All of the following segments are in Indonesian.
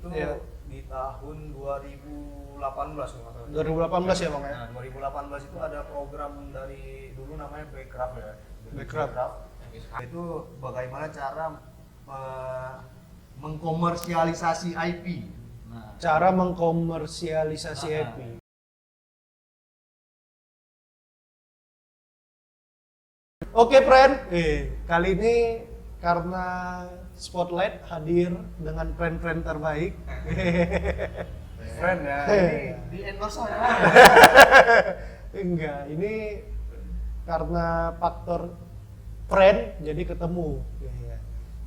Itu Iya. di tahun 2018 kalau nggak salah. 2018 ya Bang ya? Nah, 2018 itu ada program dari dulu namanya Backcraft ya. Backcraft. Itu bagaimana cara mengkomersialisasi IP. Nah, Cara mengkomersialisasi Ah. IP. Oke, friend. Kali ini karena Spotlight hadir dengan friend-friend terbaik. friend ya, ini di endorse saya. Enggak, ini karena faktor friend jadi ketemu.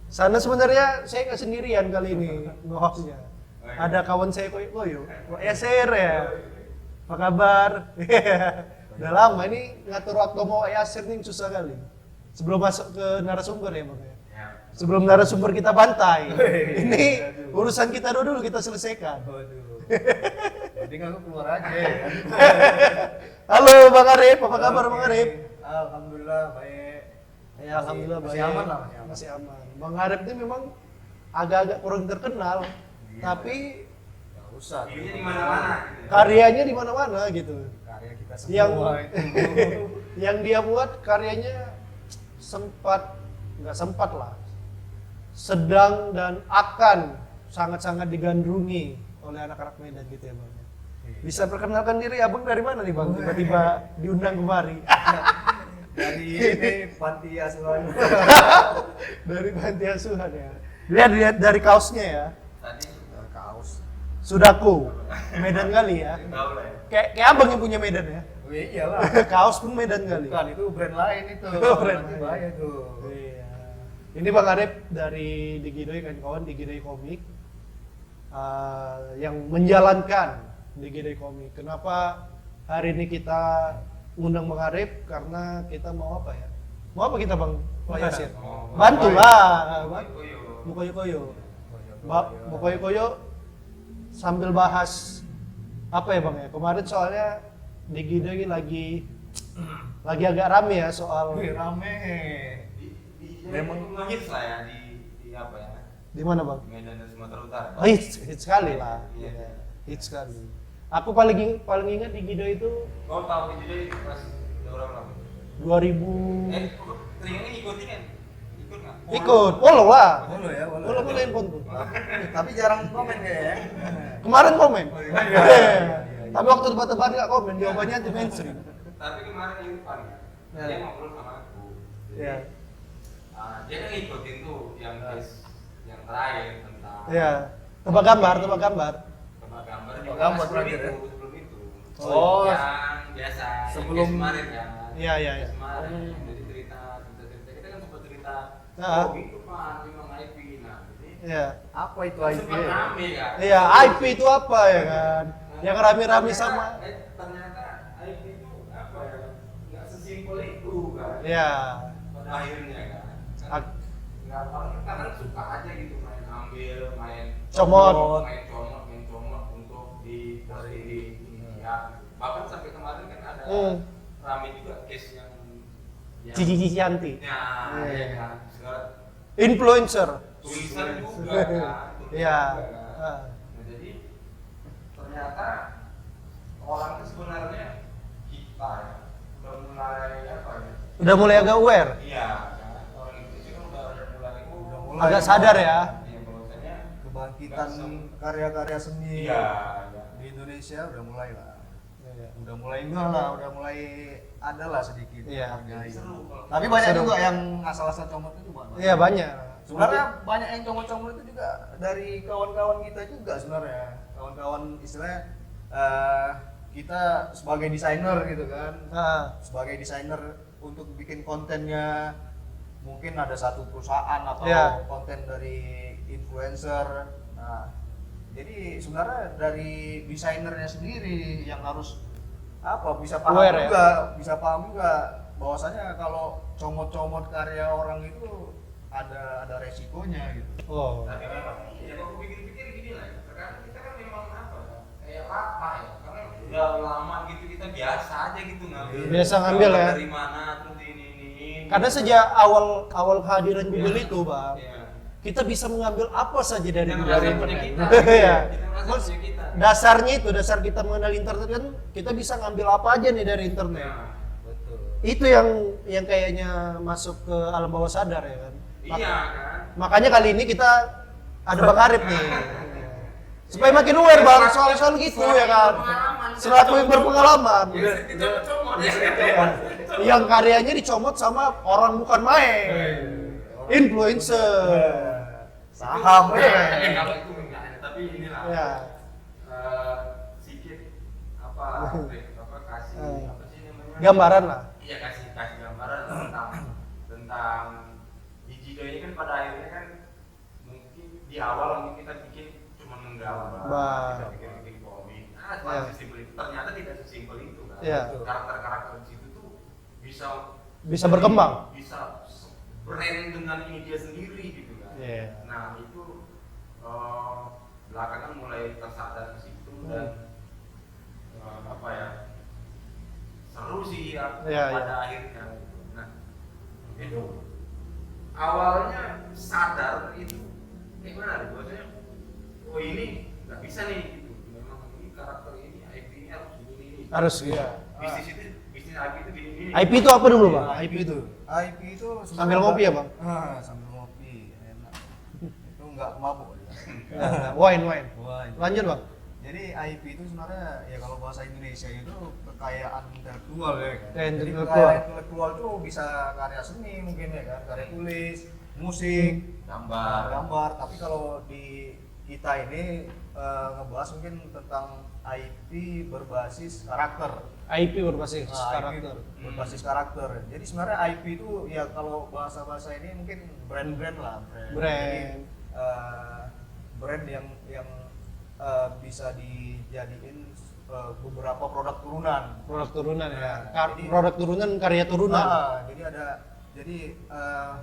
Sana sebenarnya saya nggak sendirian kali ini nge-hostnya. Ada kawan saya Koyo, Yaser ya. Apa kabar? Udah lama ini ngatur waktu mau Yaser nih susah kali. Sebelum masuk ke narasumber ya Bang ya. Sebelum narasumber kita bantai. Ini urusan kita dulu kita selesaikan. Waduh. Mending aku keluar aja ya. Halo Bang Arif, apa kabar Bang Arif? Alhamdulillah baik. Ya alhamdulillah Masih baik. aman lah, Masih aman. Bang Arif ini memang agak-agak kurang terkenal, tapi Enggak usah. Ini di mana-mana. karyanya di mana-mana gitu. Karya kita Yang semua itu. yang dia buat karyanya nggak sempat lah, sedang dan akan sangat-sangat digandrungi oleh anak-anak Medan gitu ya Bang. Bisa perkenalkan diri Abang dari mana nih Bang? Tiba-tiba diundang kemari. Dari ini panti asuhan. Dari panti asuhan ya. Lihat dari kaosnya ya. Tadi Kaos. Sudaku. Medan kali ya. tahu lah ya. Kayak Abang yang punya Medan ya. Oh iya iyalah. Kaos pun Medan kali. Bukan, itu brand lain itu. Oh, brand Nanti lain. bahaya tuh. Iya. Ini Bang Arif dari Digidoy kan kawan Digidoy Komik yang menjalankan Digidoy Komik. Kenapa hari ini kita undang Bang Arif? Karena kita mau apa ya? Mau apa kita Bang? Pak Yasir? Bantulah. Mukoyo-koyo. Mukoyo-koyo sambil bahas apa ya Bang ya? Kemarin soalnya Digidoy lagi agak rame ya soal Wih, rame. Memang ngehits lah ya di apa ya? di mana Bang? Di Medan dan Sumatera Utara. Oh, hits sekali lah. Iya. Hits sekali. Aku paling ingat di Gido itu Kau tahu itu jadi pas udah berapa? 2000 Kok teringanya ngikutin kan? Ikut nggak? ikut, follow lah. Follow ya, follow. Follow handphone tuh. Tapi jarang komen kayaknya. Kemarin komen. iya. Iya. Tapi waktu debat-debat nggak komen, jawabannya anti mainstream. Tapi kemarin Irfan Ya. dia ngobrol sama aku. Iya. Dia kan ngikutin tuh yang case yang terakhir tentang Iya. Tebak gambar. tebak gambar Tebak gambar sebelum terakhir ya? itu sebelum itu. Oh. Yang biasa Sebelum- yang kemarin kan. Iya, iya, iya. Kemarin jadi cerita kita kan sempat cerita. Ah. Oh gitu Pak, memang IP. Nah, jadi Iya. Apa itu kan IP? sempat rame kan. Iya, IP itu apa ya kan? Yang rame-rame sama. Ternyata IP itu apa ya? Nggak sesimpel itu kan. Iya. Pada akhirnya kan. Ak- Nggak apa kita kan suka aja gitu main ambil, main Comot. main comot untuk di posting di ya. Bahkan sampai kemarin kan ada rame juga case yang Cici Cianti. ya, Iya. ya kan. Segala Influencer. tulisan juga kan. tulisan Iya. juga kan. Ah. Nah, jadi ternyata orang itu sebenarnya kita ya, udah mulai apa ya? Udah mulai agak aware. Iya, kan? Orang Indonesia kan udah mulai Agak sadar ya. Iya, bahwasanya Kebangkitan karya-karya seni iya, di Indonesia udah mulai lah. Iya. Udah mulai enggak lah, udah mulai ada lah sedikit Iya. hargai. Seru kalau- Tapi banyak Seru. juga yang asal-asal comot itu Pak. Iya banyak. Sebenarnya banyak yang comot-comot itu juga dari kawan-kawan kita juga sebenarnya. Kawan-kawan istilahnya kita sebagai desainer gitu kan. Ah. Sebagai desainer untuk bikin kontennya mungkin ada satu perusahaan atau Iya. konten dari influencer. Nah, jadi sebenarnya dari desainernya sendiri yang harus bisa paham Aware ya? juga, bisa paham juga bahwasanya kalau comot-comot karya orang itu ada resikonya gitu. Oh. Tapi memang ya kalau pikir-pikir gini lah ya. Terkadang kita kan memang apa ya, kayak lama ya, karena udah lama gitu kita biasa aja gitu ngambil. Biasa ngambil ya. Dari mana terus ini. Karena sejak awal kehadiran Google itu, Bang, Iya. kita bisa mengambil apa saja dari Kita internet. merasa punya kita. Iya. Kita merasa Mas, punya kita. dasarnya itu, dasar kita mengenal internet kan kita bisa ngambil apa aja nih dari internet. Ya, betul. Itu yang kayaknya masuk ke alam bawah sadar ya kan. Iya kan. Makanya kali ini kita ada Bang Arif nih. Supaya makin aware Bang, soal gitu ya kan. Selaku yang berpengalaman. Yang karyanya dicomot sama orang bukan main. Influencer. Saham Kalau itu enggak, tapi inilah. Ya. Sedikit apa kasih apa sih namanya? Gambaran lah. Iya, kasih gambaran tentang Digido ini kan pada akhirnya kan mungkin di awal mungkin kita bikin cuma menggambar, kita bikin komik. Ya. Sesimpel itu. Ternyata tidak sesimpel itu kan. Ya. Karakter-karakter di situ tuh bisa berkembang. bisa brand dengan ini dia sendiri gitu kan. Iya. Nah, itu belakangan mulai tersadar ke situ dan apa ya? Seru sih ya, Iya, pada iya. akhirnya. Nah, itu awalnya sadar itu gimana? Maksudnya, oh ini nggak bisa nih gitu. Memang ini karakter ini, IP ini harus ini. Harus ya. Bisnis IP itu gini. IP itu apa dulu Bang? IP itu. IP itu Sambil ngopi ya, Bang? Sambil ngopi, enak. Itu nggak mabuk. Wine. Wah, Lanjut Bang. jadi IP itu sebenarnya ya kalau bahasa Indonesia itu kekayaan intelektual ya kan. Kekayaan Jadi intelektual. kekayaan intelektual itu bisa karya seni mungkin ya kan, karya tulis, musik, gambar. Tapi kalau di kita ini ngebahas mungkin tentang IP berbasis karakter. IP berbasis Nah, karakter. IP berbasis karakter. Jadi sebenarnya IP itu ya kalau bahasa ini mungkin brand lah. Jadi, brand yang bisa dijadiin beberapa produk turunan. Produk turunan ya. Nah, jadi- Produk turunan, karya turunan. Jadi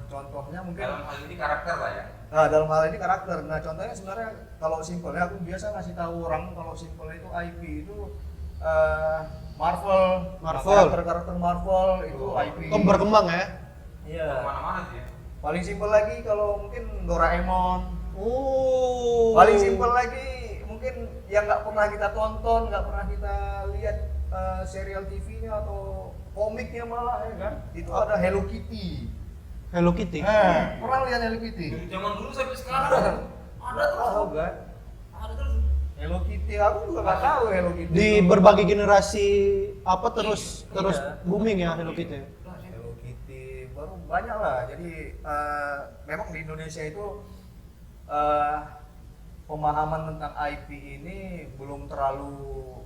contohnya mungkin Dalam hal ini karakter lah ya. dalam hal ini karakter. Nah, contohnya sebenarnya kalau simpelnya aku biasa ngasih tahu orang kalau simpelnya itu IP itu Marvel. Karakter Marvel itu IP. Berkembang ya. Iya. Mana-mana sih ya. Paling simpel lagi kalau mungkin Doraemon. Oh. Paling simpel lagi mungkin yang nggak pernah kita tonton, nggak pernah kita lihat serial TV-nya atau komiknya malah ya kan. Itu ada Hello Kitty. Hello Kitty. Pernah lihat Hello Kitty? Dari zaman dulu sampai sekarang ada terus. Tahu kan? Ada terus. Hello Kitty aku juga nggak tahu Hello Kitty. Di itu. berbagai generasi apa terus Iya. booming ya Hello Kitty. Hello Kitty baru banyak lah. Jadi memang di Indonesia itu pemahaman tentang IP ini belum terlalu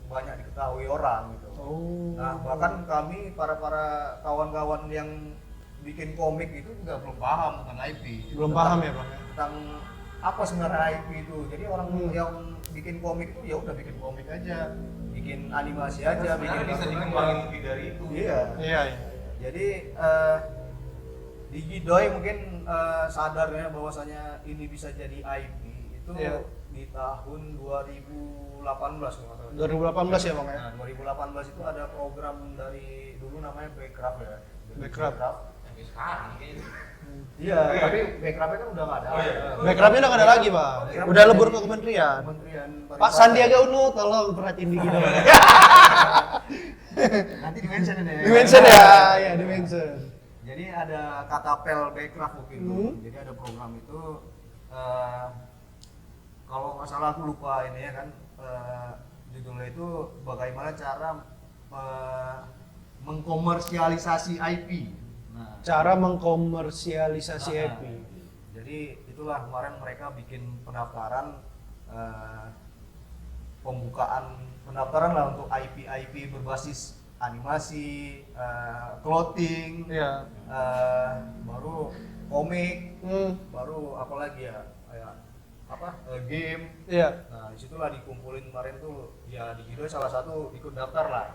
banyak diketahui orang gitu. Oh. Nah, bahkan kami para kawan-kawan yang bikin komik itu juga belum paham tentang IP. Belum Tentang- paham ya, Bang? Tentang apa sebenarnya IP itu. Jadi orang yang bikin komik itu ya udah bikin komik aja, bikin animasi aja, bikin Sebenarnya bisa kartun dikembangin aja. lebih dari itu. Iya. Iya. Jadi Digidoy mungkin sadarnya bahwasanya ini bisa jadi IP itu Iya. di tahun 2018 kalau nggak salah. 2018 ya Bang ya. Nah, 2018 itu ada program dari dulu namanya Backcraft ya. Backcraft. Sampai sekarang kayaknya. Iya, tapi Backcraftnya kan udah nggak ada. Oh, iya. Backgroundnya udah nggak ada lagi Bang. Udah lebur ke kementerian. Kementerian Pak Pariwisata. Sandiaga Uno tolong perhatiin di gitu. Nanti di-mention ini. Dimension ya, ya dimension. Jadi ada Katapel Backcraft waktu itu. Jadi ada program itu kalau nggak salah aku lupa ini ya kan judulnya itu bagaimana cara mengkomersialisasi IP. Nah, Cara mengkomersialisasi Nah, IP. Jadi itulah kemarin mereka bikin pendaftaran pembukaan pendaftaran lah untuk IP berbasis animasi, clothing, Iya. baru komik, Hmm. baru apa lagi ya kayak apa game. Iya. Nah disitulah dikumpulin kemarin tuh ya Digido salah satu ikut daftar lah.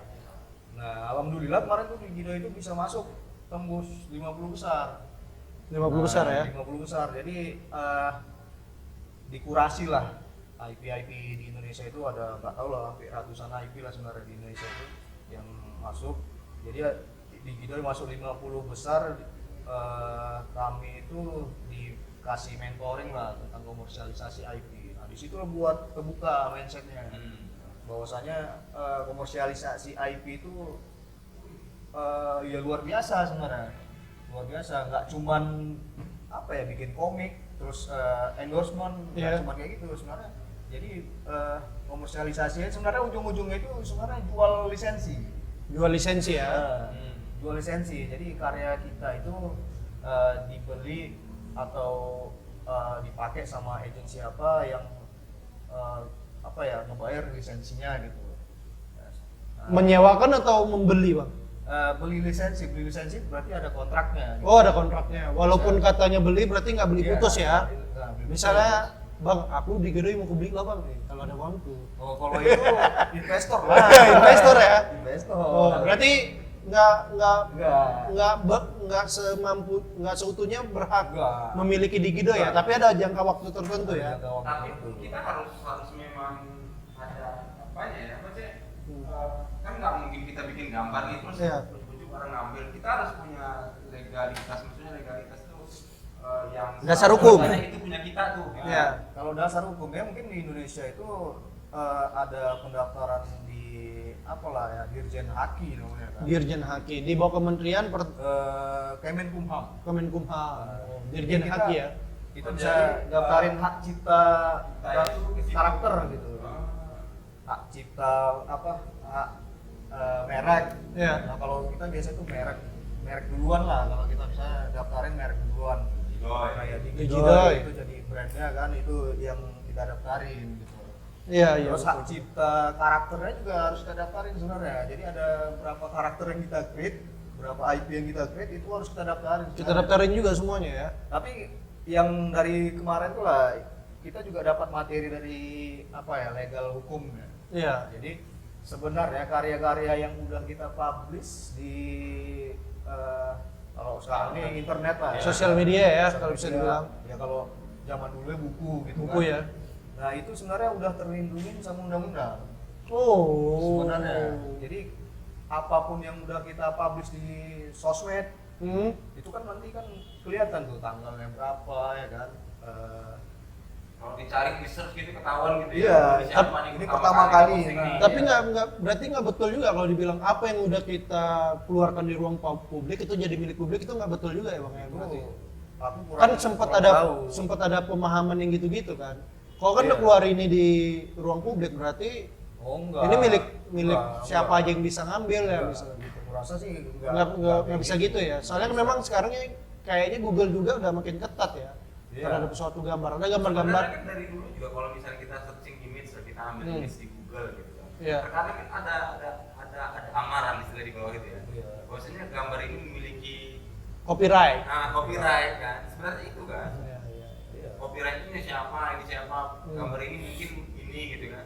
Nah alhamdulillah kemarin tuh Digido itu bisa masuk tembus 50 besar. 50 besar ya. 50 besar. Jadi dikurasi lah IP di Indonesia itu ada nggak tahu lah hampir ratusan IP lah sebenarnya di Indonesia itu yang masuk. Jadi Digido masuk 50 besar. Kami itu di kasih mentoring lah tentang komersialisasi IP. Nah di situ buat kebuka mindsetnya, bahwasanya komersialisasi IP itu ya luar biasa sebenarnya, luar biasa. Nggak cuman apa ya bikin komik terus endorsement, nggak cuma kayak gitu sebenarnya. Jadi komersialisasinya sebenarnya ujung-ujungnya itu sebenarnya jual lisensi. Jual lisensi ya. Jual lisensi. Jadi karya kita itu dibeli atau dipakai sama agensi apa yang apa ya ngebayar lisensinya gitu. Menyewakan atau membeli, Bang? Beli lisensi berarti ada kontraknya. Gitu. Oh, ada kontraknya. Walaupun katanya beli berarti nggak beli putus ya. Beli Misalnya, Bang, aku di Gedoi mau beli lah, Bang, kalau ada uangku. Oh, kalau itu investor lah. Investor ya. Investor. Oh, berarti nggak semampu, nggak seutuhnya berhak memiliki di Gedoi ya. Tapi ada jangka waktu tertentu ya. Tapi kita harus memang ada apanya ya, apa sih? Kan nggak mungkin kita bikin gambar nih terus ujuk-ujuk orang ngambil. Kita harus punya legalitas, maksudnya legalitas itu yang dasar hukum. Itu punya kita tuh. Ya. Kalau dasar hukumnya mungkin di Indonesia itu ada pendaftaran di apalah ya Dirjen Haki namanya kan. Dirjen Haki di bawah Kementerian Kemenkumham. Kemenkumham. Jadi Dirjen kita- Haki ya. Kita bisa daftarin hak cipta dan karakter gitu. Hak cipta apa? Hak merek. Ya. Nah, kalau kita biasa itu merek duluan lah. Kalau kita bisa daftarin merek duluan. Kayak Digidoi. itu jadi brandnya kan itu yang kita daftarin gitu. Iya, iya. Terus hak cipta karakternya juga harus kita daftarin sebenarnya. Jadi ada berapa karakter yang kita create, berapa IP yang kita create itu harus kita daftarin. Kita daftarin juga semuanya ya. Tapi yang dari kemarin tuh lah kita juga dapat materi dari apa ya legal hukum ya. Iya. Jadi sebenarnya karya-karya yang udah kita publish di kalau sekarang ini internet lah ya. Sosial media ya, Sosial kalau bisa media. dibilang. Ya kalau zaman dulu buku gitu Buku kan. ya. Nah itu sebenarnya udah terlindungi sama undang-undang Oh. sebenarnya. Jadi apapun yang udah kita publish di sosmed itu kan nanti kan kelihatan tuh tanggalnya berapa ya kan. Kalau dicari research gitu ketahuan gitu Iya, ya. Siapa nih ini pertama kali. posting nih. Tapi berarti nggak betul juga kalau dibilang apa yang udah kita keluarkan di ruang publik itu jadi milik publik itu nggak betul juga ya, Bang ya, berarti. Aku kurang- Kan sempat kurang ada tahu. pemahaman yang gitu-gitu kan. Kalau kan Iya. udah keluar ini di ruang publik berarti Oh enggak. ini milik Enggak, siapa enggak. aja yang bisa ngambil ya Enggak. misalnya gitu. Aku rasa sih Nggak bisa gitu ya. Soalnya kan memang sekarang kayaknya Google juga udah makin ketat ya. Iya. Terhadap suatu gambar. Ada gambar-gambar. Sebenarnya kan dari dulu juga kalau misalnya kita searching image, kita ambil image di Google gitu kan. Iya. Terkadang kan ada amaran istilah di bawah gitu ya. Iya. Bahwasanya gambar ini memiliki Copyright. copyright kan. Sebenarnya itu kan. Iya, iya. Iya. Copyright ini siapa, gambar ini mungkin ini gitu kan.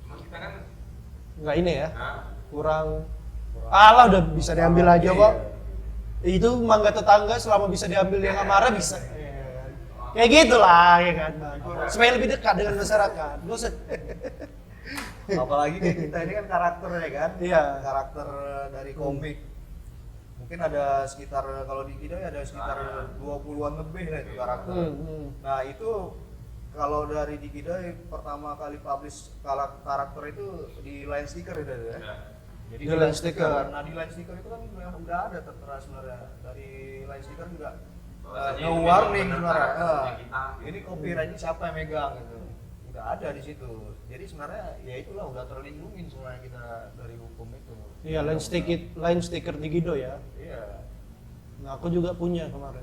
Cuma kita kan Nggak ini ya. Kurang. Kurang. Alah udah bisa diambil aja Iya. kok. Itu mangga tetangga selama bisa diambil yang nggak marah bisa. Kayak gitulah ya kan. Supaya lebih dekat dengan masyarakat. Nggak usah. Apalagi kayak kita ini kan karakter ya kan. Iya. Karakter dari komik. Mungkin ada sekitar kalau di Kidoi ada sekitar 20-an lebih lah itu karakter. Nah, itu kalau dari di Kidoi pertama kali publish karakter itu di line sticker itu ya. Jadi Di line sticker. Nah, di line sticker itu kan udah ada tertera sebenarnya. Dari line sticker juga Bahwasanya no ini warning memang sebenarnya. benar karakternya kita, gitu. Ini copyrightnya siapa yang megang gitu. Udah ada di situ. Jadi sebenarnya ya itulah udah terlindungi sebenarnya kita dari hukum itu. Iya, line sticker di Gido ya. Iya. Nah, aku juga punya kemarin.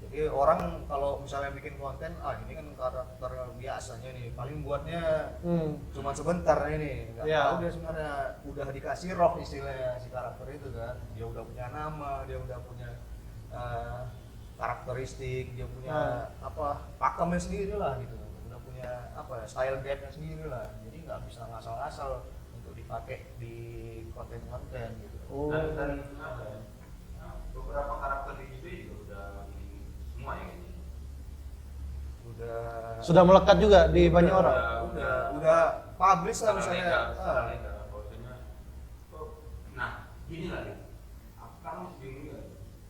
Jadi orang kalau misalnya bikin konten, ini kan karakter biasanya nih, paling buatnya cuma sebentar ini, nggak Iya. tahu dia sebenarnya udah dikasih roh istilahnya si karakter itu kan, dia udah punya nama, dia udah punya karakteristik, dia punya pakemnya sendiri lah gitu, udah punya style guide-nya sendiri lah, jadi nggak bisa ngasal-ngasal untuk dipakai di konten-konten gitu. Dan beberapa karakter di situ juga udah ini semua yang ini. Sudah melekat juga di banyak orang. Udah publish lah misalnya. Nah, inilah nih. Aku kan masih bingung ya.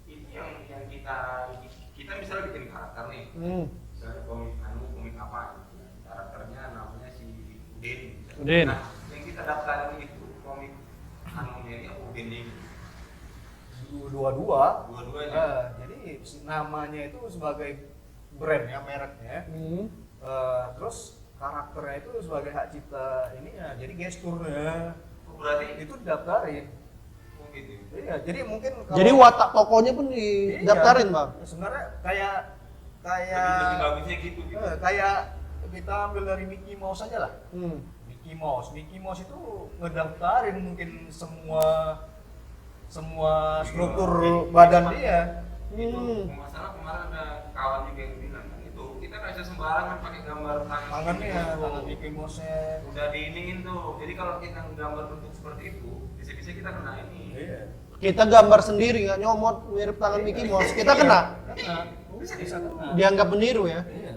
Itu yang kita misalnya bikin karakter nih. Misalnya komik apa gitu. Karakternya namanya si Udin. Udin. Nah, yang kita daftarin itu komik anunya ini Udin ini. Dua-duanya. Jadi namanya itu sebagai brand ya, mereknya. Terus karakternya itu sebagai hak cipta ini ya, jadi gesturnya. Berarti itu didaftarin. oh gitu. Iya, jadi mungkin kalau Jadi watak tokonya pun didaftarin, Bang. Sebenarnya kayak Lebih bagusnya gitu. kayak kita ambil dari Mickey Mouse aja lah. Hmm. Mickey Mouse itu ngedaftarin mungkin semua struktur badan dia. Itu masalah kemarin ada kawan juga yang bilang kan itu kita nggak bisa sembarangan pakai gambar Tangannya, gitu. tangan Mickey Mouse-nya. Udah diiniin tuh. Jadi kalau kita gambar bentuk seperti itu, bisa-bisa kita kena ini. Iya. Kita gambar sendiri nggak nyomot mirip tangan Mickey Mouse, kita kena. Bisa kena. Dianggap meniru ya. Iya.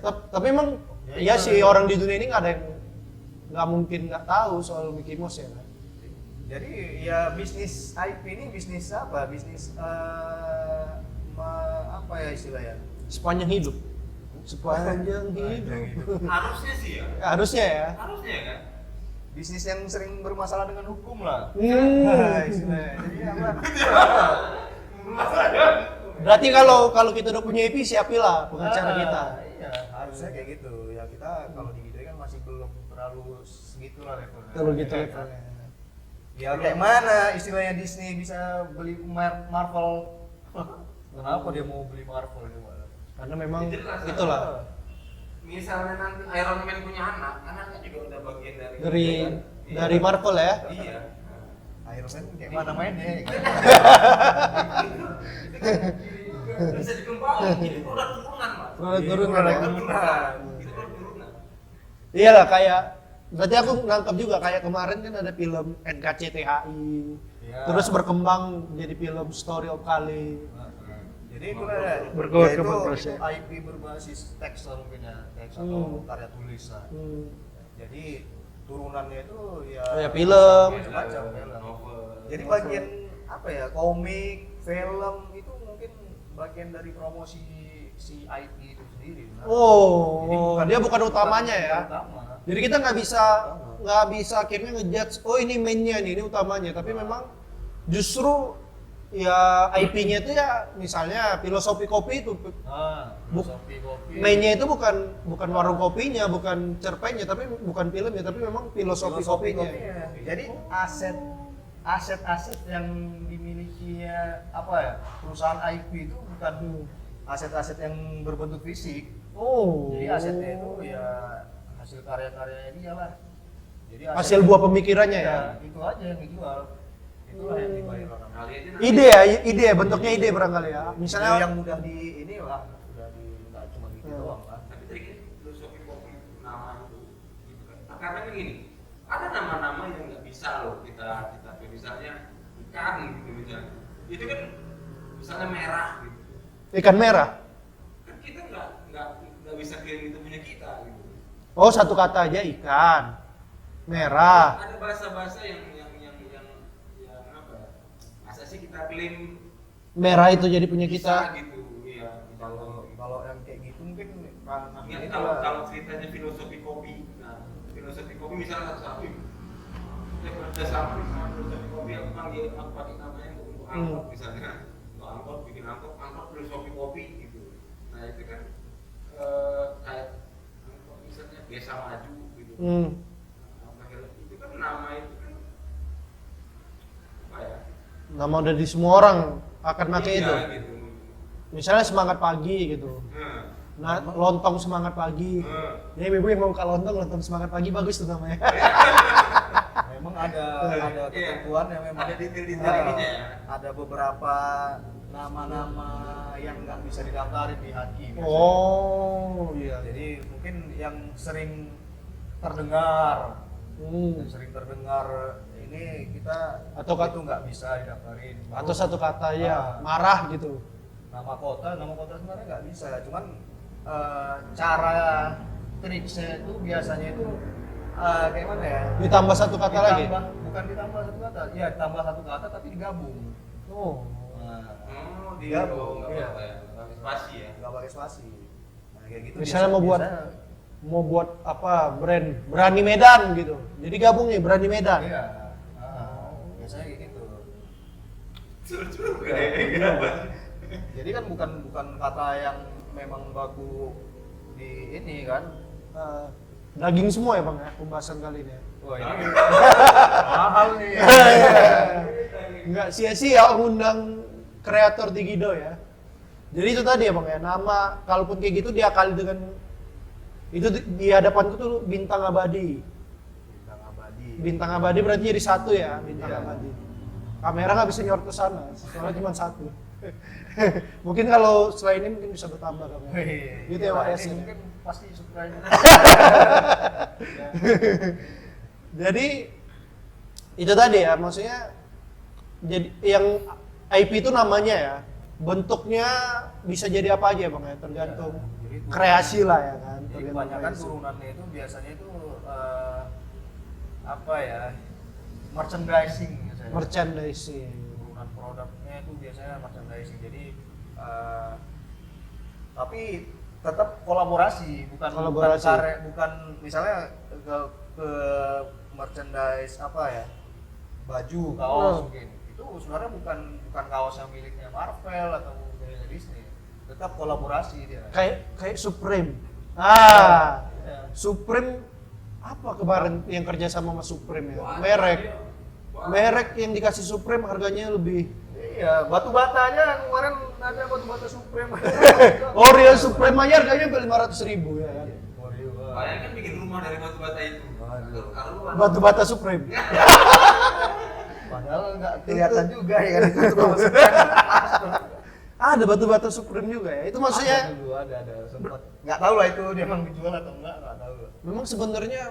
Tapi emang ya sih orang di dunia ini nggak ada yang nggak mungkin nggak tahu soal Mickey Mouse ya. Jadi ya bisnis IP ini bisnis apa? Bisnis apa ya istilahnya? Sepanjang hidup. Sepanjang hidup. Harusnya sih ya. Harusnya ya. Harusnya kan. Bisnis yang sering bermasalah dengan hukum lah. Hmm. Jadi apa? Berarti kalau kita udah punya IP siapilah pengacara kita. Iya, harusnya kayak gitu. Ya kita kalau di gitu kan masih belum terlalu segitu lah levelnya. Kalau gitu levelnya. Ya kayak mana istilahnya Disney bisa beli Marvel? Kenapa dia mau beli Marvel coba? Karena memang Jelas, itulah Misalnya nanti Iron Man punya anak, anaknya juga udah bagian dari dari Marvel ya. Iya. Iron Man kayak mana mainnya? Bisa dikembangin jadi produk turunan, Mas. Produk turunan. Itu produk turunan. Iyalah kayak berarti aku nangkep juga kayak kemarin kan ada film NKCTHI. Ya. Terus berkembang jadi film Story of Kali. Jadi itu lah, Berkembang itu proses. IP berbasis teks lah mungkin ya, teks atau karya tulis lah. Jadi turunannya itu ya Ya, film. macam-macam film. Novel. Jadi bagian apa ya, komik, film itu mungkin bagian dari promosi si IP itu sendiri. Nah, Oh, jadi dia bukan utamanya ya. utama. Jadi kita nggak bisa akhirnya ngejudge, oh ini mainnya nih, ini utamanya. Tapi memang justru ya IP-nya itu ya misalnya filosofi kopi itu Filosofi kopi. mainnya itu bukan warung kopinya, bukan cerpennya, tapi bukan filmnya, tapi memang filosofi kopinya. Jadi aset-aset yang dimiliki apa ya, perusahaan IP itu bukan aset-aset yang berbentuk fisik. Oh. Jadi asetnya itu ya hasil karya-karyanya dia lah. Jadi Hasil buah pemikirannya ya. Itu aja yang dijual. Itulah yang dibayar orang. Kali aja Ide ya, bentuknya ide barangkali ya. Misalnya Misalnya yang mudah di ini lah, udah di nggak cuma gitu doang lah. tapi tadi kan filosofi kopi nama itu gitu kan. Nah, karena begini, ada nama-nama yang nggak bisa loh kita misalnya ikan gitu misalnya. Itu kan misalnya merah gitu. ikan merah. Kan kita nggak bisa klaim itu punya kita gitu. Oh, satu kata aja ikan. Merah. Ada bahasa-bahasa yang apa ya? Masa sih kita klaim Merah itu jadi punya bisa kita. gitu. Iya, Kalau yang kayak gitu mungkin ranah Ingat itu kalau lah. ceritanya filosofi kopi, nah filosofi kopi misalnya satu ya kerja sama filosofi kopi aku pakai namanya untuk angkot misalnya, untuk angkot bikin angkot filosofi kopi gitu. Nah itu kan kayak angkot misalnya biasa maju gitu. Itu kan nama itu kan apa ya? Nama dari semua orang akan pakai Iya, itu. gitu. Misalnya semangat pagi gitu. Nah, lontong semangat pagi. Ya ibu yang mau buka lontong semangat pagi bagus tuh namanya. Memang ada ketentuan yang memang Ada detail-detail ininya ya. Ada beberapa nama-nama yang nggak bisa didaftarin di Haki biasanya. Oh, iya. Jadi mungkin yang sering terdengar, ini kita Atau itu nggak bisa didaftarin. Atau satu kata ya, marah gitu. Nama kota sebenarnya nggak bisa, cuman cara triksnya itu biasanya itu kayak mana ya? Ditambah satu kata lagi. Bukan ditambah satu kata, ya ditambah satu kata tapi digabung. Oh. Nah, Oh, Iya, nggak iya. apa-apa ya. spasi ya. nggak pakai spasi. Nah, kayak gitu. Misalnya biasanya- mau buat apa brand Berani Medan gitu. Jadi gabung nih Berani Medan. Iya. Biasanya kayak gitu. Curug Iya. Jadi kan bukan kata yang memang baku di ini kan. Daging semua ya Bang ya pembahasan kali ini ya. Wah ini mahal nih. Nggak sia-sia ngundang kreator Tigido ya. Jadi itu tadi ya Bang ya, nama kalaupun kayak gitu diakali dengan itu di hadapanku tuh bintang abadi. Bintang abadi. Bintang abadi berarti jadi satu ya, bintang Iya. abadi. Kamera nggak bisa nyorot ke sana, soalnya cuma satu. Mungkin kalau setelah ini mungkin bisa bertambah kamera. Gitu ya Pak Ini Yasin. mungkin pasti subscribe. Jadi itu tadi ya, maksudnya jadi yang IP itu namanya ya, bentuknya bisa jadi apa aja Bang ya, tergantung Jadi itu- kreasi lah ya kan. Jadi tergantung kebanyakan kreasi. turunannya itu biasanya itu apa ya, merchandising biasanya. Merchandising. Turunan produknya itu biasanya merchandising. Jadi tapi tetap kolaborasi, bukan Kolaborasi. bukan misalnya ke merchandise apa ya, baju, kaos mungkin. Itu sebenarnya bukan kaos yang miliknya Marvel atau miliknya Disney. Tetap kolaborasi dia. Kayak Supreme. Ya. Supreme apa kemarin yang kerja sama Supreme ya? Wah, Merek. iya. Wah. Merek yang dikasih Supreme harganya lebih. Iya, batu batanya kemarin ada batu bata Supreme. Oreo Supreme aja harganya sampai 500.000 ya kan. Kalian kan bikin rumah dari batu bata itu. Waduh. Karuan. Batu bata Supreme. Padahal nggak kelihatan juga ya kan itu tukang Supreme. Ada batu bata Supreme juga ya. Itu maksudnya Ada sempat. Nggak tahu lah itu dia emang dijual atau nggak tahu. memang sebenarnya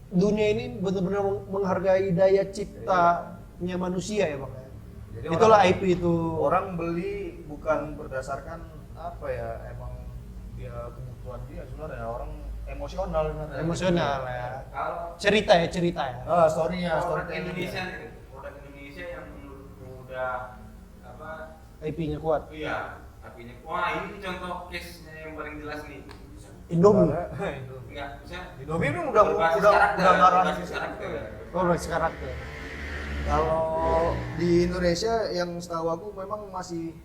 dunia ini benar-benar menghargai daya ciptanya manusia ya Bang. Jadi Itulah orang- IP itu. Orang beli bukan berdasarkan apa ya, emang dia kebutuhan dia sebenarnya, orang emosional sebenarnya. Emosional ya. Kalau Cerita ya. Story-nya, produk storytelling-nya. Indonesia nih, produk Indonesia yang menurutmu udah apa? IP-nya kuat. Iya, apinya. Wah, ini contoh case-nya yang paling jelas nih. Indomie. Enggak, bisa. Indomie ini udah Berbasis karakter, ngarah berbasis karakter. Oh, berbasis karakter. Kalau di Indonesia yang setahu aku memang masih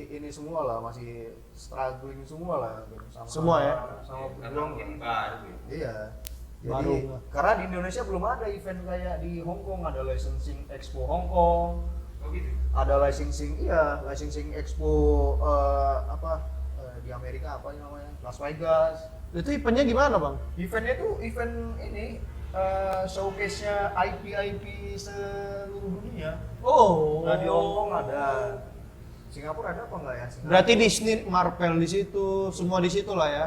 ini semua lah, masih struggling semua lah sama Semua ya? sama Karena berjuang. mungkin baru ya. Iya. Jadi Baru nggak? karena di Indonesia belum ada event kayak di Hong Kong, ada licensing Expo Hong Kong, Oh gitu. ada licensing Expo di Amerika apa namanya, Las Vegas. Itu eventnya gimana Bang? Eventnya tuh event ini showcase-nya IP seluruh dunia. Oh. Nah di Hong Kong ada, Singapura ada apa enggak ya? Singapura. Berarti Disney, Marvel di situ, semua di situ lah ya.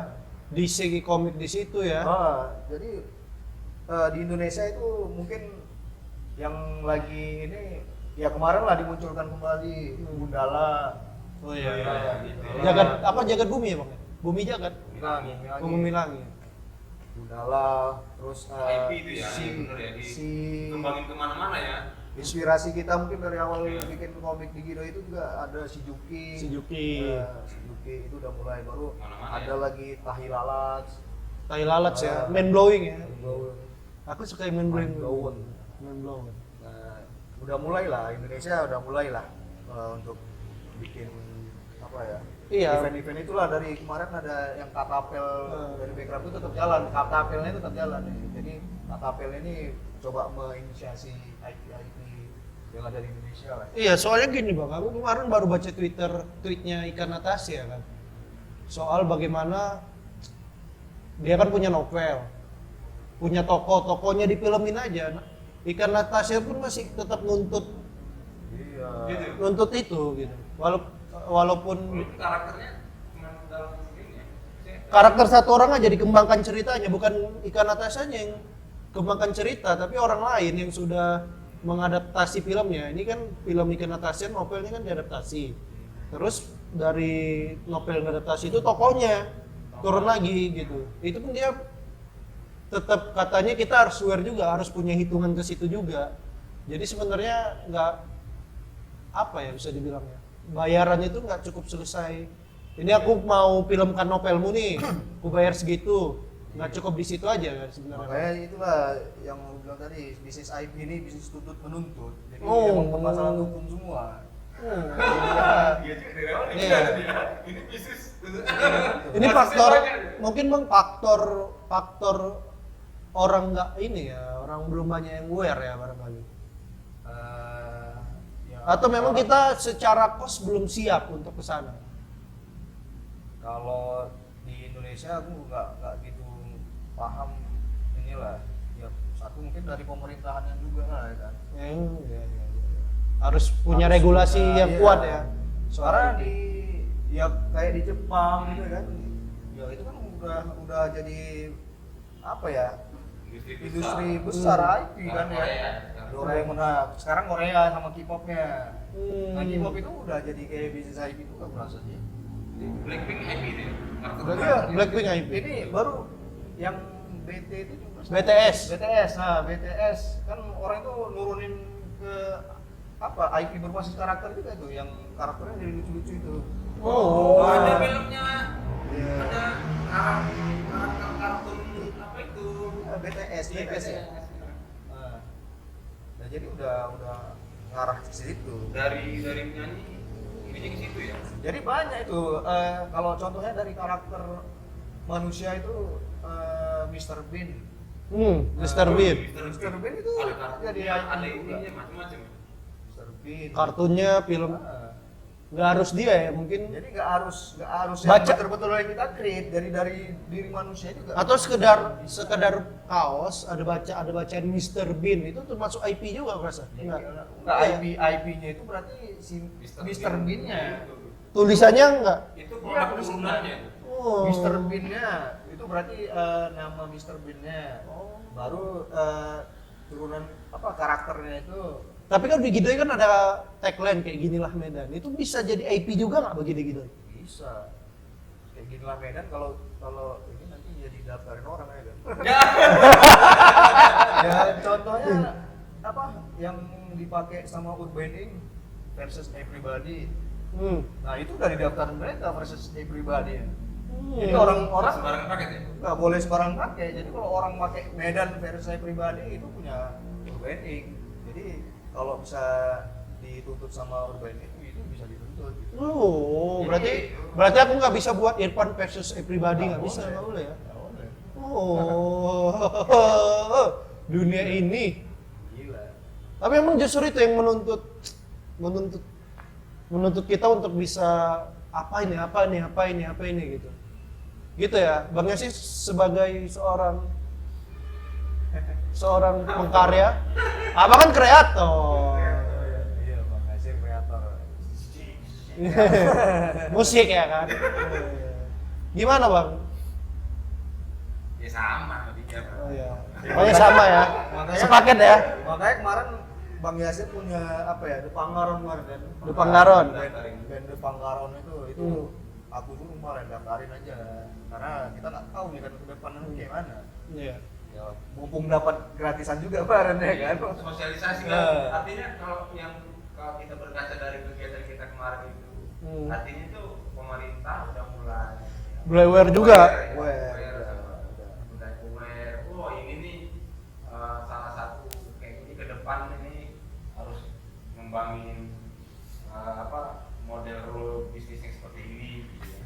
DC komik di situ ya. Jadi di Indonesia itu mungkin yang lagi ini ya kemarin lah dimunculkan kembali Gundala. Oh iya. Gitu. Jagat apa jagat bumi ya Bang? Bumi jagat. Langit. Oh, bumi langit. Gundala, terus IP itu ya, si, yang bener ya, si kembangin kemana-mana ya. inspirasi kita mungkin dari awal Iya. bikin komik di Gido itu juga ada Shijuki. Shijuki. Shijuki itu udah mulai, baru Mana-mana ada ya. lagi Tahi Lalat. Tai lalat ya, mind blowing ya. Gaun. Aku suka yang mind blowing. Mind blown. Mind blowing. Nah, udah mulai lah, Indonesia udah mulai lah untuk bikin apa ya, Iya. event-event itulah. Dari kemarin ada yang Katapel dari Backcraft itu tetap jalan, Katapelnya tetap jalan nih. Jadi Katapel ini coba menginisiasi IP yang ada di Indonesia lah. Iya, soalnya gini Bang, aku kemarin baru baca tweetnya Ikan Natasha kan. Soal bagaimana dia kan punya novel, punya tokonya difilmin aja. Ikan Natasha pun masih tetap nuntut Iya. Gitu. nuntut itu gitu. Walaupun Walaupun karakternya cuma dalam ini ya. karakter satu orang aja dikembangkan ceritanya, bukan Ikan Natashanya yang kembangkan cerita, tapi orang lain yang sudah mengadaptasi filmnya. Ini kan film Ikan Natasha, novelnya kan diadaptasi. Terus dari novel yang diadaptasi itu tokohnya turun lagi gitu. Itu pun dia tetap katanya kita harus aware juga, harus punya hitungan ke situ juga. Jadi sebenarnya nggak apa ya bisa dibilangnya, bayaran itu nggak cukup selesai Ini aku mau filmkan novelmu nih, aku bayar segitu, nggak cukup di situ aja kan sebenarnya. Makanya itulah yang lu bilang tadi, bisnis IP ini bisnis tuntut menuntut. Jadi Oh. emang permasalahan hukum semua. Iya juga dari awal Iya. ini bisnis. Ini faktor, mungkin bang faktor orang nggak ini ya, orang belum banyak yang aware ya barangkali. Ya, Atau memang kita secara kos belum siap untuk ke sana. kalau di Indonesia aku nggak gitu paham inilah. Ya satu mungkin dari pemerintahannya juga lah ya kan. Ya. Harus punya regulasi Harus yang punya, kuat iya. ya. Soalnya di ya kayak di Jepang gitu kan. Ya itu kan udah jadi apa ya? Industri besar IP kan ya. Doraemon, nah, sekarang Korea sama K-popnya. Nah, K-pop itu udah jadi kayak bisnis IP juga rasanya. Blackpink IP ini. Iya, Blackpink IP. Ini baru yang BT itu juga. BTS. Nah BTS kan orang itu nurunin ke apa IP berbasis karakter juga tuh, yang karakternya jadi lucu-lucu itu. Oh. Ada filmnya. Iya. Ada karakter kartun apa itu? BTS Iya, ya. Nah, jadi udah ngarah ke situ. Dari penyanyi ininya ke situ ya. Jadi banyak itu, kalau contohnya dari karakter manusia itu Mr. Bean. Mr. Bean. Mr. Bean itu ada kartunya, jadi ada IP juga. ininya macam-macam. Mr. Bean. Kartunnya, film, Ah. nggak harus dia ya mungkin. Jadi nggak harus Baca. yang betul-betul yang kita create dari diri manusia juga. Atau sekedar kaos ada bacaan Mr. Bean itu termasuk IP juga aku rasa. Enggak Iya. IP-nya itu berarti si Mr. Bean-nya. Tulisannya enggak. Itu Iya, produk turunannya. Oh. Mr. Bean-nya itu berarti nama Mr. Bean-nya. Baru turunan apa karakternya itu. Tapi kan di Gidoy kan ada tagline kayak ginilah Medan. Itu bisa jadi IP juga nggak bagi di Gidoy? Bisa. Kayak gini lah Medan, kalau ini nanti jadi daftarin orang ya kan. Ya contohnya apa yang dipakai sama Urban Inc versus Everybody. Nah itu udah didaftarin mereka versus Everybody ya. Jadi orang-orang sembarangan paket ya. nggak boleh sembarang pakai. Jadi kalau orang pakai Medan versus Everybody itu punya Urban Inc. Jadi kalau bisa dituntut sama Urban Inc itu bisa dituntut gitu. Oh, berarti aku nggak bisa buat Irfan versus Everybody, nggak bisa, nggak boleh ya? Nggak boleh. Oh, dunia ini. Gila. Tapi emang justru itu yang menuntut kita untuk bisa apa ini gitu. Gitu ya, Bang Yasi sebagai seorang pengkarya, abang kan kreator, Iya, makasih kreator. musik ya kan. Gimana bang? Ya sama dia. Oh iya, pokoknya sama ya, Makanya- sepaket ya. Makanya kemarin Bang Yasin punya apa ya, The Panggaron kemarin kan? The Panggaron. Band The Panggaron itu aku dulu kemarin daftarin aja, karena kita nggak tahu nih kan ke depan nanti kayak mana. Iya. Ya, mumpung dapat gratisan juga kemarin ya kan. Sosialisasi kan. Nah. Artinya kalau kita berkaca dari kegiatan kita kemarin itu, artinya tuh pemerintah udah mulai Aware juga. Udah aware. Oh ini nih salah satu kayak ini ke depan ini harus ngembangin model rule bisnis yang seperti ini. Gitu ya.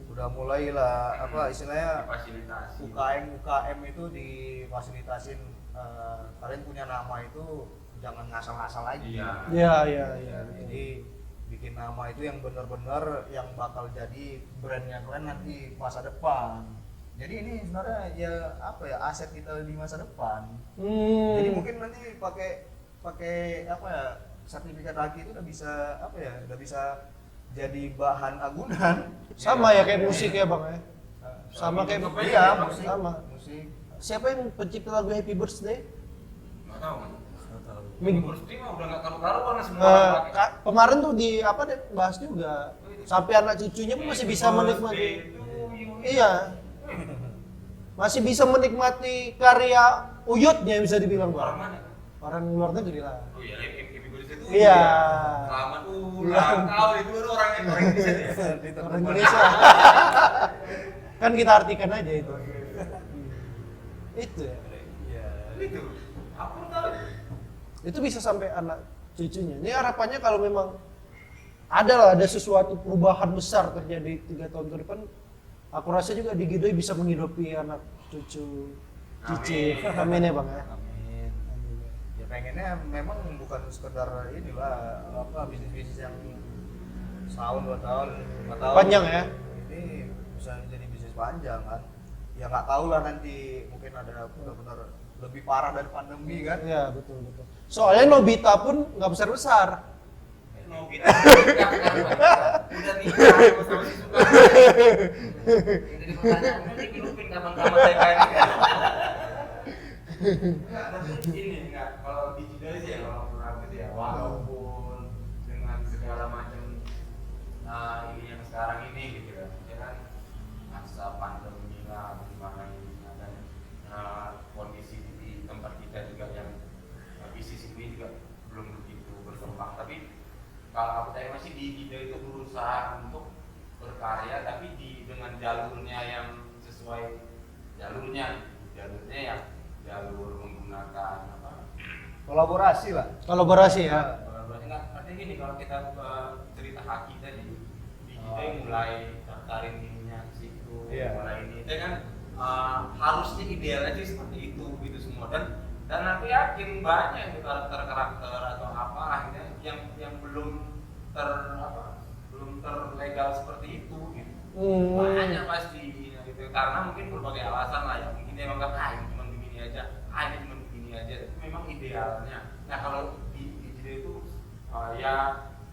Udah mulai lah apa istilahnya Difasilitasi. UKM itu difasilitasin, kalian punya nama itu jangan ngasal-ngasal lagi. Iya. Iya. Jadi bikin nama itu yang benar-benar yang bakal jadi brandnya kalian nanti masa depan. Jadi ini sebenarnya ya apa ya, aset kita di masa depan. Jadi mungkin nanti pakai apa ya, sertifikat haki itu udah bisa jadi bahan agunan. Sama ya kayak musik ya bang ya. Sama kayak Iya, musik. sama. Musik. Siapa yang pencipta lagu Happy Birthday? Nggak tahu. Minggu. Birthday mah udah nggak karu-karuan semua orang pakai. Kemarin tuh di apa deh bahas juga, sampai anak cucunya pun masih bisa menikmati. Iya, masih bisa menikmati karya Uyutnya bisa dibilang Orang bang. mana? Orang luar negeri lah. Oh iya, Happy Birthday itu Iya. Selamat ulang tahun itu baru orang Indonesia ya. Orang Indonesia. Kan kita artikan aja itu. Itu ya. Iya. Itu. Aku tahu. Itu bisa sampai anak cucunya. Ini harapannya kalau memang ada sesuatu perubahan besar terjadi 3 tahun ke depan, aku rasa juga di Gidoy bisa menghidupi anak cucu cicit. Amin ya bang ya. Amin. Ya pengennya memang bukan sekedar inilah apa bisnis yang setahun 2 tahun 5 tahun Panjang ya. ini bisa jadi bisnis panjang kan ya nggak tahu lah nanti mungkin ada benar-benar lebih parah dari pandemi kan. Iya betul. Soalnya Nobita pun nggak besar. Mau kita udah nikah sama si Suka. Jadi pertanyaan udah dihidupin kapan-kapan kayak ini. Enggak, tapi ini enggak kalau digital sih ya kalau menurut aku sih ya walaupun dengan segala macam ini yang sekarang ini gitu ya kan masa pandemi lah gimana ini dan kondisi di tempat kita juga yang bisnis ini juga belum begitu berkembang tapi kalau aku tanya masih di Gido itu berusaha untuk berkarya tapi dengan jalurnya yang sesuai jalurnya yang jalur menggunakan apa Kolaborasi lah. Kolaborasi ya. artinya gini kalau kita cerita haki tadi di Gido mulai tertarik ininya ke situ mulai ini itu kan harusnya idealnya sih seperti itu gitu semua dan aku yakin banyak itu karakter atau apa akhirnya yang belum terlegal seperti itu gitu. Banyak pasti gitu karena mungkin berbagai alasan lah ya mungkin dia menganggap ini cuma begini aja ini cuma begini aja itu memang idealnya. Nah kalau di Gido itu ya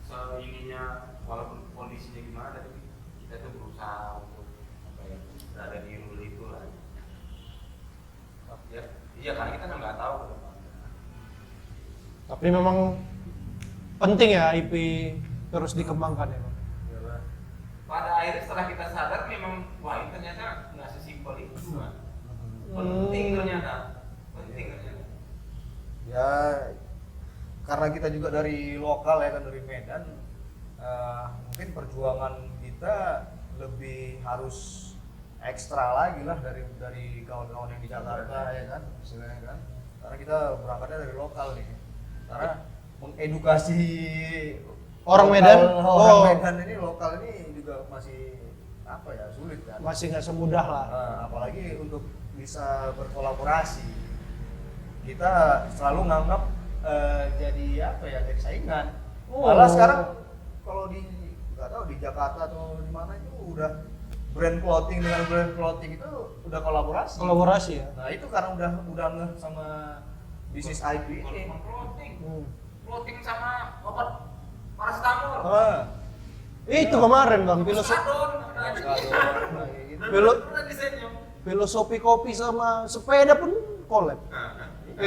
seininya walaupun kondisinya gimana tapi kita tuh berusaha untuk apa ya berada di rule itu lah ya. Iya karena kita nggak tahu ke depannya. Tapi memang penting ya IP terus dikembangkan ya bang. Pada akhirnya setelah kita sadar memang wah ini ternyata nggak sesimpel itu kan. Penting ternyata. Ya karena kita juga dari lokal ya kan dari Medan mungkin perjuangan kita lebih harus ekstra lagi lah dari kawan-kawan yang di Jakarta ya kan istilahnya kan karena kita berangkatnya dari lokal nih karena mengedukasi Orang lokal, Medan? orang Oh. Medan ini lokal ini juga masih apa ya sulit kan Masih nggak semudah lah. apalagi untuk bisa berkolaborasi kita selalu nganggap jadi apa ya jadi saingan malah sekarang kalau di nggak tahu di Jakarta atau di mana itu udah brand clothing dengan brand clothing itu udah kolaborasi Ya. nah itu karena udah ngeh sama bisnis IP ini Clothing sama obat paracetamol. Itu kemarin bang Sadon. filosofi kopi sama sepeda pun collab.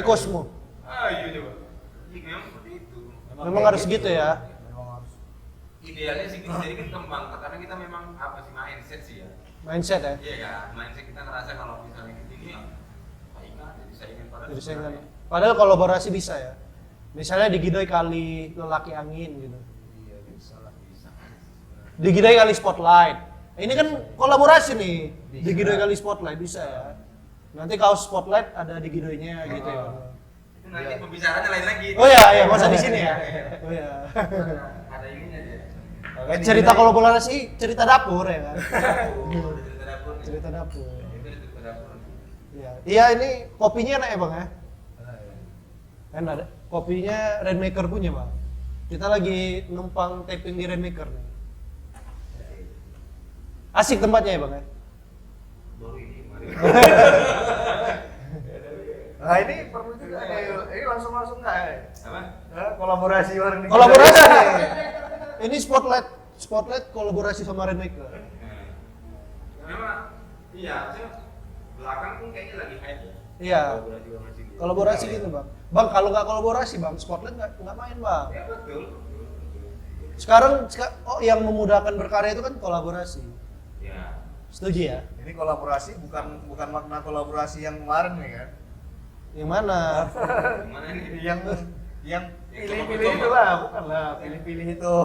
Cosmo. Iya coba. Iya memang seperti itu. Memang harus gitu ya. memang harus Idealnya sih kita jadi kembang karena kita memang apa sih mindset sih ya. Mindset ya. Iya kan, mindset kita ngerasa kalau misalnya ini ya saingan jadi saingan pada Jadi saingan. Padahal kolaborasi bisa ya. Misalnya di Gidoy kali lelaki angin gitu. iya bisa lah bisa Di Gidoy kali spotlight. Ini kan kolaborasi nih. Di Gidoy kali spotlight bisa ya. Nanti kaos spotlight ada di Gidoynya gitu ya. itu nanti pembicaraannya lain lagi. Oh ya, masa di sini ya. Oh ya. Ada ininya aja. Makanya Cerita di- kolaborasi, cerita dapur ya kan. Cerita dapur nih. Cerita dapur. Itu cerita dapur. Iya. Iya ini kopinya enak ya bang ya. ya. Kan ada kopinya Rainmaker punya bang. Kita lagi numpang taping di Rainmaker nih. Asik tempatnya ya bang ya. Baru ini kemarin. Nah ini perlu juga ini langsung nggak ya? Apa? Kolaborasi bareng nih. Kolaborasi nih. Ini spotlight kolaborasi sama Rainmaker. Memang iya, maksudnya belakang pun kayaknya lagi hype ya. Iya. Kolaborasi sama sini. Kolaborasi gitu bang. Bang kalau nggak kolaborasi bang, spotlight nggak main bang. Ya betul. Sekarang yang memudahkan berkarya itu kan kolaborasi. Ya. Setuju ya? Ini kolaborasi bukan makna kolaborasi yang kemarin nih kan. Yang mana? Gimana nih? Yang Yang pilih-pilih itu lah, bukan lah pilih-pilih itu.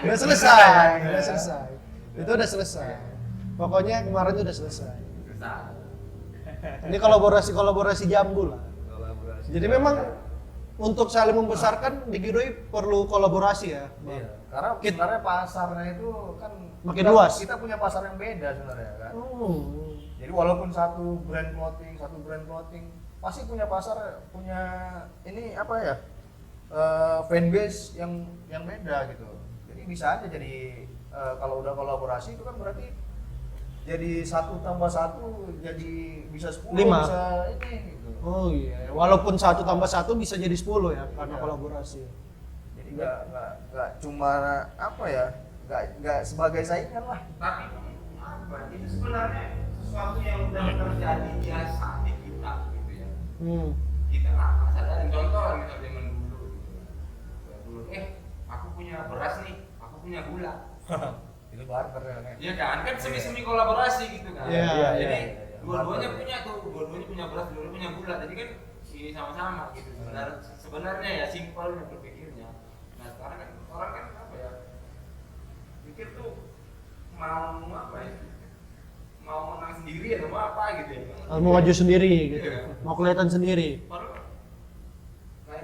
Udah selesai. Itu udah selesai. Pokoknya kemarin itu udah selesai. Ini kolaborasi jambu lah. Kolaborasi. Jadi memang untuk saling membesarkan di Gidoi perlu kolaborasi ya. Bang. Iya. Karena sebenarnya pasarnya itu kan Makin luas. Kita punya pasar yang beda sebenarnya kan. Oh. Jadi walaupun satu brand clothing pasti punya pasar, punya ini apa ya? Fanbase yang beda gitu. Jadi bisa aja jadi kalau udah kolaborasi itu kan berarti jadi 1 tambah 1 jadi bisa 10 5. bisa ini gitu. Oh iya, walaupun 1 tambah 1 bisa jadi 10 ya karena Iya. kolaborasi. Jadi nggak cuma apa ya, nggak sebagai saingan lah. Tapi apa? Itu sebenarnya sesuatu yang udah terjadi biasa di kita gitu ya. Kita nggak sadarin, contoh misal zaman dulu, aku punya beras nih, aku punya gula. Itu barter ya kan. Iya kan semi kolaborasi gitu kan. Iya, Jadi iya. dua-duanya punya punya beras, dua-duanya punya gula. Jadi kan sama-sama gitu. Sebenarnya ya simpel berpikirnya. Nah sekarang kan orang kan apa ya? Pikir tuh mau apa ya? Mau menang sendiri atau mau apa gitu ya? Mau maju sendiri gitu. Iya. Mau kelihatan sendiri. Padahal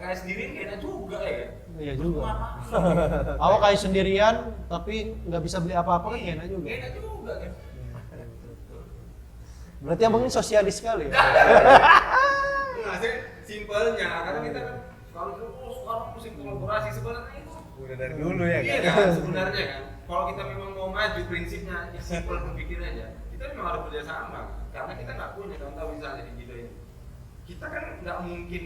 kayak sendiri nggak enak juga ya. Iya juga. Apa? Awak kayak sendirian tapi nggak bisa beli apa-apa kan nggak enak juga. Nggak enak juga kan. Berarti abang ini sosialis sekali ya. Nah, simpelnya karena kita kan kalau sekarang musim kolaborasi sebenarnya itu Udah dari dulu ya iya kan. kan sebenarnya kan kalau kita memang mau maju prinsipnya ya simpel berpikir aja kita memang harus kerjasama karena kita nggak punya contoh misalnya di Gidoi ini kita kan nggak mungkin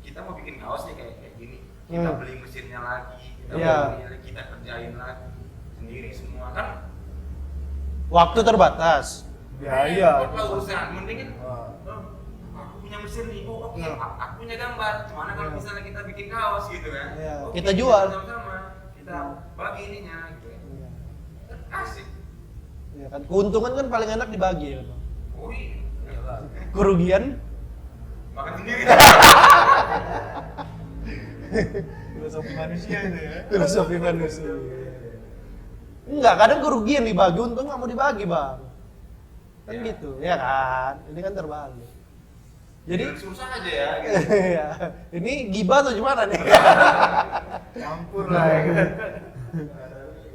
kita mau bikin kaos nih kayak gini kita beli mesinnya lagi kita Iya. beli kita kerjain lagi sendiri semua kan Waktu terbatas. Biaya. repot lah urusan mendingin Wah. aku punya mesin nih oke Iya. aku punya gambar gimana kalau misalnya kita bikin kaos gitu kan Iya. Oke, Kita jual. sama-sama kita bagi ininya gitu ya asik Ya kan keuntungan kan paling enak dibagi ya. Bang. oh iya Kerugian makan sendiri Filosofi manusia itu ya. filosofi manusia. Enggak, kadang kerugian dibagi, untung nggak mau dibagi bang. Kan Ya. gitu, ya kan? Ini kan terbalik. Jadi, susah aja ya gitu. ya, ini gibah atau gimana nih? Campur lah ya kan.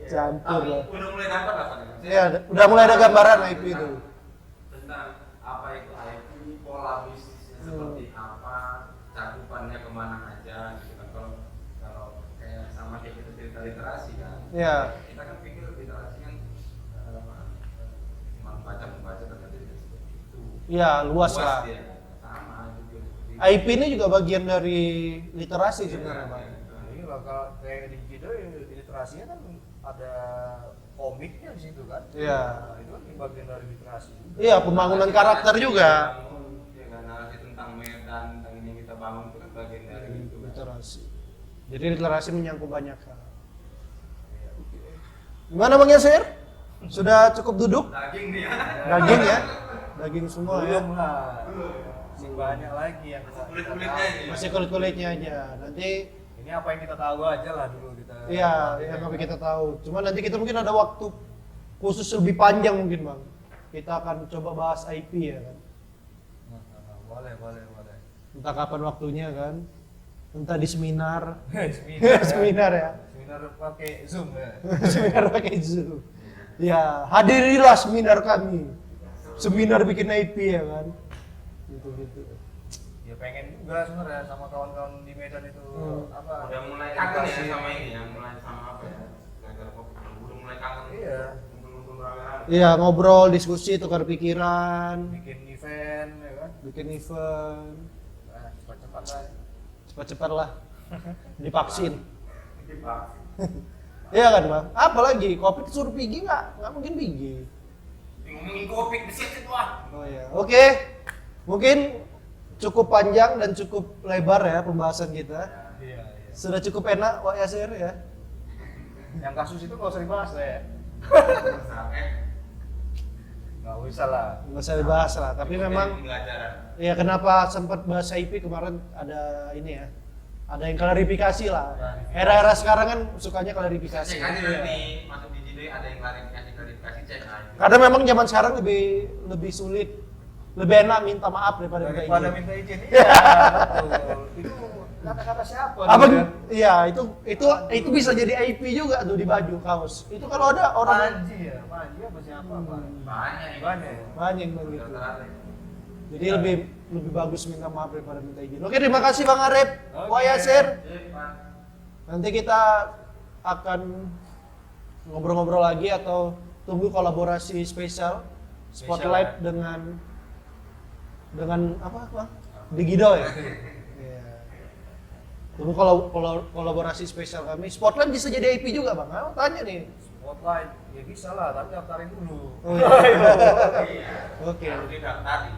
Campur Tapi lah. udah mulai dapat apa nih Ya, udah mulai ada gambaran IP itu. tentang apa itu IP pola bisnisnya seperti apa cakupannya kemana aja gitu kan kalau kayak sama kayak kita cerita literasi kan Ya. kita kan pikir literasi kan cuma membaca ternyata tidak seperti itu Ya, luas lah. dia sama juga seperti itu. IP ini juga bagian dari literasi sebenarnya bang. Nah, ini lah kalau kayak di Gidoi literasinya kan ada komiknya di situ kan. Iya. Nah, itu kan bagian dari literasi juga. Iya, pembangunan karakter juga. Ya kan narasi tentang medan tentang ini yang kita bangun itu kan bagian dari itu kan. Literasi. Jadi literasi menyangkut banyak hal. Gimana Bang Yasir? Sudah cukup duduk? Daging nih ya. Daging ya? Daging semua ya? Belum lah. Masih banyak lagi yang kita Kulit-kulitnya tahu. ini. Masih kulit-kulitnya aja. Nanti Ini apa yang kita tahu aja lah dulu kita. iya, yang kami kita tahu. Cuma nanti kita mungkin ada waktu khusus lebih panjang mungkin Bang. Kita akan coba bahas IP ya kan. Boleh. Entah kapan waktunya kan. Entah di seminar. Seminar. Seminar ya. Seminar pakai Zoom ya. Seminar pakai Zoom. Ya, hadirilah seminar kami. Seminar bikin IP ya kan. Gitu-gitu. Ya pengen juga sebenarnya sama kawan-kawan di Medan itu apa? Udah mulai kangen ya sama ini ya, mulai sama apa ya? Gara-gara kopi, udah mulai kangen. Iya. Kumpul-kumpul rame-rame. Iya, ngobrol, diskusi, tukar pikiran, Bikin event ya kan. bikin event. Nah, cepat-cepat lah. Cepat-cepat lah. Divaksin. Divaksin. Iya kan Bang? Apa lagi? Covid suruh pergi nggak mungkin pergi. Ngomongin kopi, besit itu ah. Oh ya, oke. Mungkin cukup panjang dan cukup lebar ya pembahasan kita. Iya. Sudah cukup enak Wak Yasir ya. Yang kasus itu nggak usah dibahas lah ya. Sampai Nggak bisa lah. nggak usah dibahas lah. Tapi Cukup memang jadi pembelajaran. ya kenapa sempat bahas IP kemarin ada ini ya, ada yang klarifikasi lah. Era-era sekarang kan sukanya klarifikasi. Cek aja nanti masuk di Jidoy ada yang klarifikasi cek aja. Karena memang zaman sekarang lebih sulit, lebih enak minta maaf daripada Daripada minta izin. minta izin. Iya, betul. Itu kata-kata siapa? Apa? gitu kan? Iya, itu bisa jadi IP juga tuh di baju kaos. Itu kalau ada orang Panji ya, Panji apa siapa? Pak? Banyak ini. Banyak. banyak yang bilang gitu. Rata-rata. Jadi lebih bagus minta maaf daripada minta izin. Oke, terima kasih Bang Arif, Oke. Wah Yasir. Cek, Pak. Nanti kita akan ngobrol-ngobrol lagi atau tunggu kolaborasi spesial Spotlight dengan apa Bang? Digido ya? Iya. Tunggu kolaborasi spesial kami. Spotlight bisa jadi IP juga Bang. Aku tanya nih. Spotlight, ya bisa lah, tapi daftarin dulu. Oh, iya. Iya. Oke. Harus didaftarin.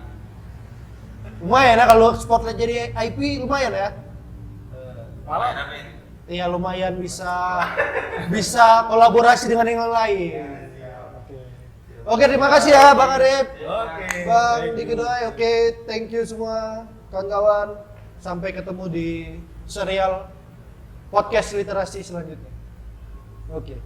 Lumayan ya kalau Spotlight jadi IP lumayan ya. Malah Apa ini? Iya lumayan bisa kolaborasi dengan yang lain. Oke, terima kasih ya Bang Arif. oke. Bang Diki Doai, oke, thank you semua kawan-kawan. Sampai ketemu di serial podcast literasi selanjutnya. Oke.